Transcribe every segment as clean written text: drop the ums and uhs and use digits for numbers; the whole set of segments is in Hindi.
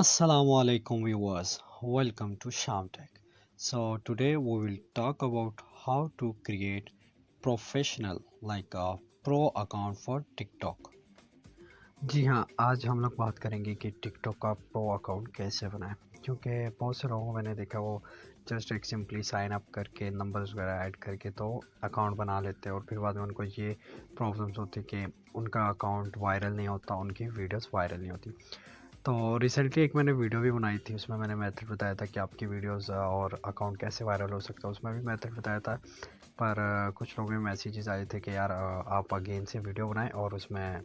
Assalamu Alaikum viewers, welcome to Sham Tech. So today we will talk about how to create professional like a pro account for TikTok. जी हाँ, आज हम लोग बात करेंगे कि टिकटॉक का प्रो अकाउंट कैसे बनाएं, क्योंकि बहुत से लोगों को मैंने देखा वो जस्ट एक सिंपली साइन अप करके नंबर्स वगैरह ऐड करके तो अकाउंट बना लेते हैं और फिर बाद में उनको ये प्रॉब्लम्स होती कि उनका अकाउंट वायरल नहीं होता, उनकी वीडियोस वायरल नहीं होती। तो रिसेंटली एक मैंने वीडियो भी बनाई थी, उसमें मैंने मेथड बताया था कि आपकी वीडियोस और अकाउंट कैसे वायरल हो सकता है, उसमें भी मेथड बताया था। पर कुछ लोगों में मैसेजेस आए थे कि यार आप अगेन से वीडियो बनाएं और उसमें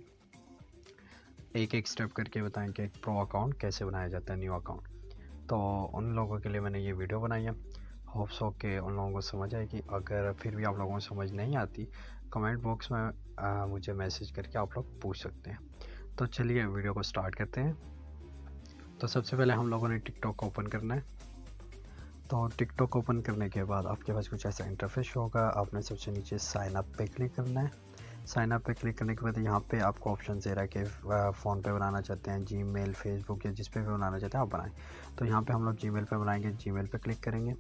एक एक स्टेप करके बताएं कि एक प्रो अकाउंट कैसे बनाया जाता है, न्यू अकाउंट। तो उन लोगों के लिए मैंने ये वीडियो बनाई है। होप्स हो के उन लोगों को समझ आएगी। अगर फिर भी आप लोगों को समझ नहीं आती, कमेंट बॉक्स में मुझे मैसेज करके आप लोग पूछ सकते हैं। तो चलिए वीडियो को स्टार्ट करते हैं। तो सबसे पहले हम लोगों ने टिकटॉक ओपन करना है। तो टिकटॉक ओपन करने के बाद आपके पास कुछ ऐसा इंटरफेस होगा। आपने सबसे नीचे साइन अप पे क्लिक करना है। साइन अप पे क्लिक करने के बाद यहाँ पे आपको ऑप्शन दे रहा है कि फ़ोन पे बनाना चाहते हैं, जीमेल, फेसबुक या जिस पे भी बनाना चाहते हैं आप बनाएं। तो यहाँ पे हम लोग जीमेल पे बनाएंगे, जीमेल पे क्लिक करेंगे।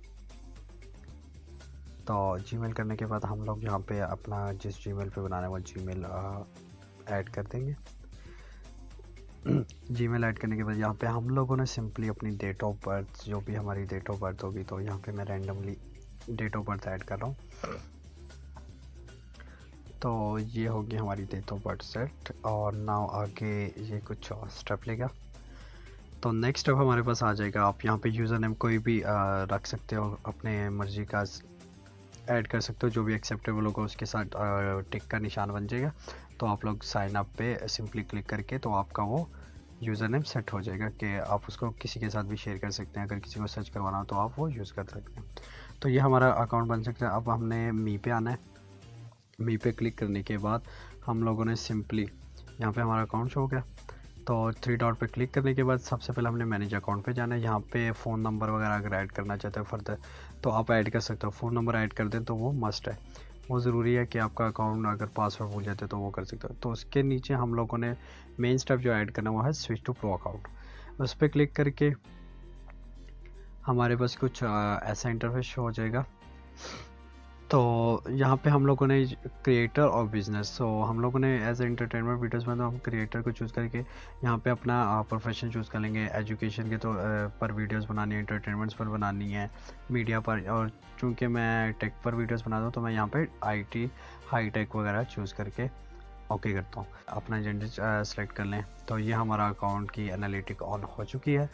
तो जीमेल करने के बाद हम लोग यहाँ पे अपना जिस जीमेल पे बनाना है वो जीमेल ऐड कर देंगे। जीमेल ऐड करने के बाद यहाँ पे हम लोगों ने सिंपली अपनी डेट ऑफ बर्थ, जो भी हमारी डेट ऑफ बर्थ होगी, तो यहाँ पे मैं randomly date of birth add कर रहा हूँ। तो ये होगी हमारी डेट ऑफ बर्थ सेट। और नाउ आगे ये कुछ और स्टेप लेगा। तो नेक्स्ट स्टेप हमारे पास आ जाएगा। आप यहाँ पे यूज़र नेम कोई भी रख सकते हो, अपने मर्ज़ी का ऐड कर सकते हो, जो भी एक्सेप्टेबल होगा उसके साथ टिक का निशान बन जाएगा। तो आप लोग साइन अप पे सिंपली क्लिक करके तो आपका वो यूज़र नेम सेट हो जाएगा कि आप उसको किसी के साथ भी शेयर कर सकते हैं। अगर किसी को सर्च करवाना हो तो आप वो यूज़ कर सकते हैं। तो ये हमारा अकाउंट बन सकता है। अब हमने मी पे आना है। मी पे क्लिक करने के बाद हम लोगों ने सिंपली यहाँ पे हमारा अकाउंट शो हो गया। तो थ्री डॉट पे क्लिक करने के बाद सबसे पहले हमने मैनेज अकाउंट पे जाना है। यहाँ पे फ़ोन नंबर वगैरह अगर ऐड करना चाहते हो फर्दर तो आप ऐड कर सकते हो। फ़ोन नंबर ऐड कर दें तो वो मस्ट है, वो ज़रूरी है कि आपका अकाउंट अगर पासवर्ड भूल जाते तो वो कर सकते हो। तो उसके नीचे हम लोगों ने मेन स्टेप जो ऐड करना वो है स्विच टू प्रो अकाउंट। उस पर क्लिक करके हमारे पास कुछ ऐसा इंटरफेस शो हो जाएगा। तो यहाँ पे हम लोगों ने क्रिएटर और बिज़नेस, तो हम लोगों ने एज एंटरटेनमेंट वीडियोस में तो हम क्रिएटर को चूज़ करके यहाँ पे अपना प्रोफेशन चूज़ कर लेंगे। एजुकेशन के तो पर वीडियोस बनानी है, एंटरटेनमेंट्स पर बनानी है, मीडिया पर। और चूँकि मैं टेक पर वीडियोस बनाता हूँ तो मैं यहाँ पे आईटी, हाई टेक वगैरह चूज़ करके ओके करता हूँ। अपना जेंडर सेलेक्ट कर लें। तो ये हमारा अकाउंट की एनालिटिक ऑन हो चुकी है।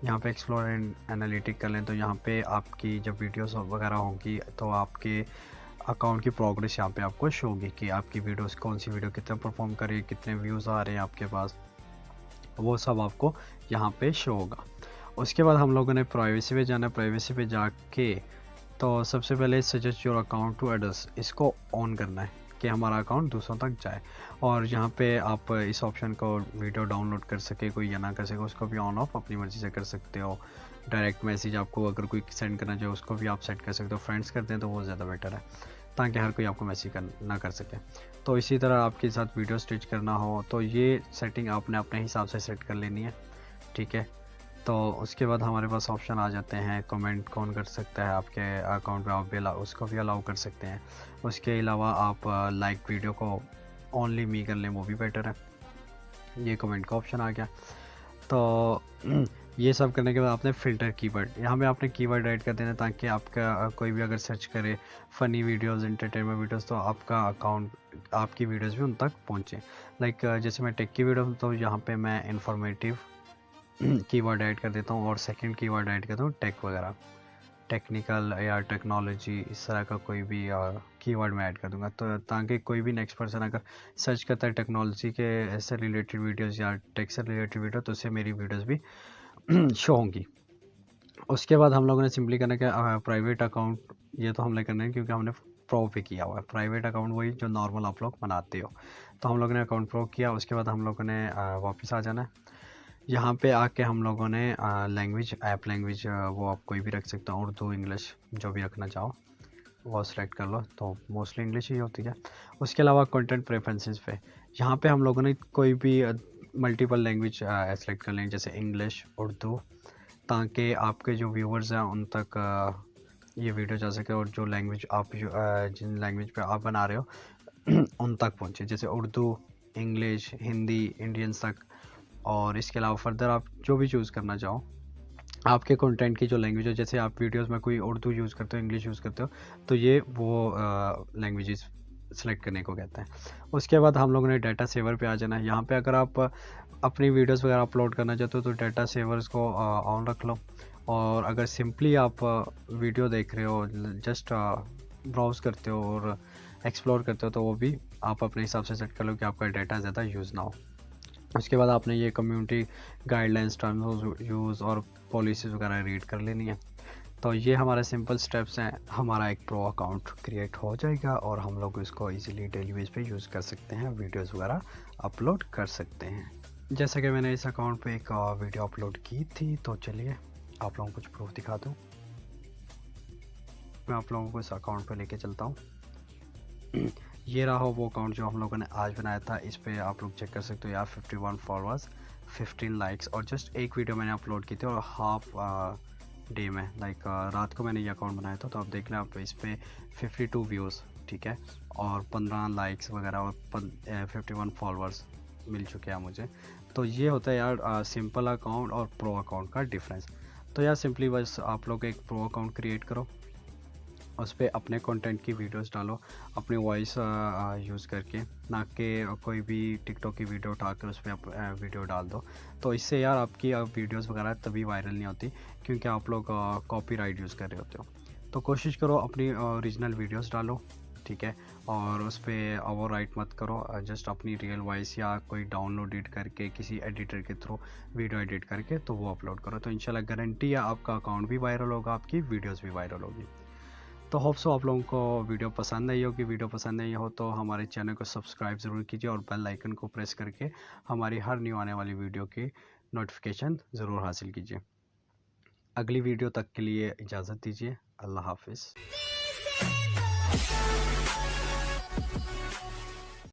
यहाँ पे एक्सप्लोर एंड एनालिटिक कर लें तो यहाँ पे आपकी जब वीडियोस वगैरह होंगी तो आपके अकाउंट की प्रोग्रेस यहाँ पे आपको शो होगी कि आपकी वीडियोस, कौन सी वीडियो कितना परफॉर्म कर रही है, कितने व्यूज़ आ रहे हैं आपके पास, वो सब आपको यहाँ पे शो होगा। उसके बाद हम लोगों ने प्राइवेसी पे जाना है। प्राइवेसी पे जाके तो सबसे पहले suggest your account to others, इसको ऑन करना है कि हमारा अकाउंट दूसरों तक जाए। और यहाँ पे आप इस ऑप्शन को वीडियो डाउनलोड कर सके कोई या ना कर सके उसको भी ऑन ऑफ अपनी मर्ज़ी से कर सकते हो। डायरेक्ट मैसेज आपको अगर कोई सेंड करना चाहे उसको भी आप सेट कर सकते हो। फ्रेंड्स करते हैं तो वो ज़्यादा बेटर है ताकि हर कोई आपको मैसेज ना कर सके। तो इसी तरह आपके साथ वीडियो स्टिच करना हो तो ये सेटिंग आपने अपने हिसाब से सेट कर लेनी है, ठीक है। तो उसके बाद हमारे पास ऑप्शन आ जाते हैं कमेंट कौन कर सकता है आपके अकाउंट में, आप भी उसको भी अलाउ कर सकते हैं। उसके अलावा आप लाइक वीडियो को ओनली मी कर लें, वो भी बेटर है। ये कमेंट का ऑप्शन आ गया। तो ये सब करने के बाद आपने फ़िल्टर कीवर्ड, यहाँ पे आपने कीवर्ड ऐड कर देना ताकि आपका कोई भी अगर सर्च करे फ़नी वीडियोस, एंटरटेनमेंट वीडियोस, तो आपका अकाउंट, आपकी वीडियोस भी उन तक पहुँचे। लाइक जैसे मैं टेक की वीडियो तो यहाँ पे मैं इन्फॉर्मेटिव कीवर्ड ऐड कर देता हूँ और सेकंड कीवर्ड ऐड करता हूँ टेक वगैरह, टेक्निकल या टेक्नोलॉजी, इस तरह का कोई भी कीवर्ड मैं ऐड कर दूंगा। तो ताकि कोई भी नेक्स्ट पर्सन अगर सर्च करता है टेक्नोलॉजी के से रिलेटेड वीडियोस या टेक से रिलेटेड वीडियो तो उससे मेरी वीडियोस भी शो होंगी। उसके बाद हम लोगों ने सिंपली करना है प्राइवेट अकाउंट, ये तो हमने करना है क्योंकि हमने प्रो पे किया हुआ है। प्राइवेट अकाउंट वही जो नॉर्मल आप लोग बनाते हो। तो हम लोगों ने अकाउंट प्रो किया। उसके बाद हम लोगों ने वापस आ जाना है। यहाँ पे आके हम लोगों ने लैंग्वेज, ऐप लैंग्वेज वो आप कोई भी रख सकते हो, उर्दू, इंग्लिश, जो भी रखना चाहो वो सेलेक्ट कर लो। तो मोस्टली इंग्लिश ही होती है। उसके अलावा कंटेंट प्रेफरेंसेस पे यहाँ पे हम लोगों ने कोई भी मल्टीपल लैंग्वेज सेलेक्ट कर लें, जैसे इंग्लिश, उर्दू, ताकि आपके जो व्यूअर्स हैं उन तक ये वीडियो जा सके और जो लैंग्वेज आप जिन लैंग्वेज पे आप बना रहे हो उन तक पहुँचे, जैसे उर्दू, इंग्लिश, हिंदी, इंडियंस तक। और इसके अलावा फर्दर आप जो भी चूज़ करना चाहो, आपके कंटेंट की जो लैंग्वेज है, जैसे आप वीडियोस में कोई उर्दू यूज़ करते हो, इंग्लिश यूज़ करते हो, तो ये वो लैंग्वेजेस सेलेक्ट करने को कहते हैं। उसके बाद हम लोगों ने डाटा सेवर पे आ जाना है। यहाँ पे अगर आप अपनी वीडियोस वगैरह अपलोड करना चाहते हो तो डाटा सेवर्स को ऑन रख लो। और अगर सिंपली आप वीडियो देख रहे हो, जस्ट ब्राउज़ करते हो और एक्सप्लोर करते हो, तो वो भी आप अपने हिसाब से सेट कर लो कि आपका डाटा ज़्यादा यूज़ ना हो। उसके बाद आपने ये community guidelines, terms of use और पॉलिसीज़ वगैरह रीड कर लेनी है। तो ये हमारे सिंपल स्टेप्स हैं, हमारा एक प्रो अकाउंट क्रिएट हो जाएगा और हम लोग इसको इजीली डेली बेस पे यूज़ कर सकते हैं, वीडियोस वगैरह अपलोड कर सकते हैं। जैसा कि मैंने इस अकाउंट पे एक वीडियो अपलोड की थी, तो चलिए आप लोगों को कुछ प्रूफ दिखा दूँ। मैं आप लोगों को इस अकाउंट पे लेके चलता हूँ। ये रहा वो अकाउंट जो हम लोगों ने आज बनाया था। इस पे आप लोग चेक कर सकते हो यार, 51 फॉलोअर्स, 15 लाइक्स और जस्ट एक वीडियो मैंने अपलोड की थी और हाफ डे में, लाइक रात को मैंने ये अकाउंट बनाया था। तो आप देख लें, आप इस पे 52 व्यूज़, ठीक है, और 15 लाइक्स वगैरह और 51 फॉलोअर्स मिल चुके हैं मुझे। तो ये होता है यार सिंपल अकाउंट और प्रो अकाउंट का डिफरेंस। तो यार सिंपली बस आप लोग एक प्रो अकाउंट क्रिएट करो, उस पर अपने कंटेंट की वीडियोस डालो अपनी वॉइस यूज़ करके, ना कि कोई भी टिकटॉक की वीडियो उठाकर उस पर वीडियो डाल दो। तो इससे यार आपकी वीडियोस वगैरह तभी वायरल नहीं होती, क्योंकि आप लोग कॉपीराइट यूज़ कर रहे होते हो। तो कोशिश करो अपनी ओरिजिनल वीडियोस डालो, ठीक है, और उस पर ओवर राइट मत करो, जस्ट अपनी रियल वॉइस या कोई डाउनलोड एडिट करके किसी एडिटर के थ्रू वीडियो एडिट करके तो वो अपलोड करो। तो इंशाल्लाह गारंटी है आपका अकाउंट भी वायरल होगा, आपकी वीडियोज़ भी वायरल होगी। तो होप सो आप लोगों को वीडियो पसंद आई होगी। वीडियो पसंद आई हो तो हमारे चैनल को सब्सक्राइब ज़रूर कीजिए और बेल आइकन को प्रेस करके हमारी हर न्यू आने वाली वीडियो की नोटिफिकेशन ज़रूर हासिल कीजिए। अगली वीडियो तक के लिए इजाज़त दीजिए। अल्लाह हाफिज़।